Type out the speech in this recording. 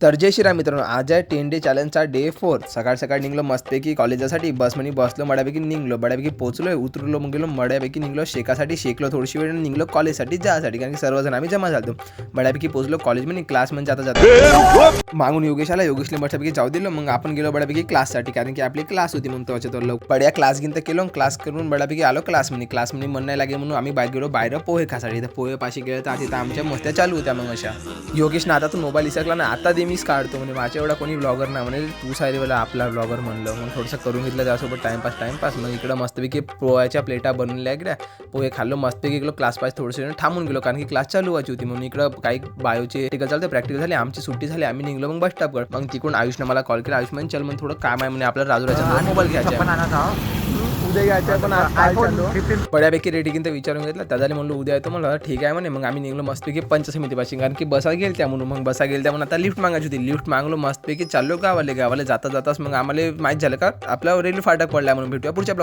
तर जय श्रीराम मित्रांनो, आज आहे 10 डे चॅलेंजचा डे 4. सकाळ सकाळ निघलो मस्तपैकी कॉलेजासाठी. बसमध्ये बसलो, मड्यापैकी निघलो, बड्यापैकी पोहोचलो, उतरलो, मग गेलो मड्यापैकी निघलो शेकासाठी, शेकलो थोडीशी वेळ निघलो कॉलेजसाठी जायसाठी, कारण की सर्वजण आम्ही जमा झालो. बड्यापैकी पोहोचलो कॉलेजमध्ये. क्लास म्हणजे आता जातो मागून योगेश आला, योगेशने मस्तपैकी जाऊ दिलं. मग आपण गेलो बड्यापैकी क्लाससाठी, कारण की आपली क्लास होती. मग तो बड्या क्लास घेऊन केलो, क्लास करून बड्यापैकी आलो क्लासमध्ये मन नाही लागे म्हणून आम्ही बाहेर गेलो बाहेर पोहे खासाठी. तर पोहे पाशी गेलो तर तिथं आमच्या मस्त्या चालू होत्या. मग अशा योगेशने आता तो मोबाईल इसकला ना, आता दे मीच काढतो म्हणजे माझ्या एवढा कोणी ब्लॉगर ना म्हणे, तू सारी वेळा आपला ब्लॉगर म्हणलं. मग थोडंसं करून घेतलं त्यासोबत टाइमपास. मग इकडं मस्तपैकी पोह्याच्या प्लेटा बनवल्या गेल्या, पोहे खाल्लो मस्तपैकी. गेलो क्लास पास थोडंसं थांबून गेलो, कारण की क्लास चालू व्हायची होती. म्हणून इकडं काही बायोचे प्रॅक्टिकल चालते, प्रॅक्टिकल झाले, आमची सुट्टी झाली, आम्ही निघलो मग बस स्टॉपवर. मग तिकडून आयुषने मला कॉल केला, आयुष म्हणजे चल मग थोडं काम आहे म्हणे आपल्याला, राजूराचा मोबाईल घ्यायचा उद्या घ्यायचं पण बड्यापैकी रेडी तर विचारून घेतलं. त्याला म्हणलं उद्या येतो, मला ठीक आहे म्हणे. मग आम्ही निघलो मस्तपैकी पंचसमितीपाशी, कारण की बसा गेल त्या म्हणून. मग बसा गेल त्या म्हणून आता लिफ्ट मागायची होती. लिफ्ट मागलो मस्तपैकी चाललो गावाले जाताच मग आम्हाला माहीत झालं का आपला रेल्वे फाटक पडला म्हणून. भेटूया पुढच्या ब्लॉग.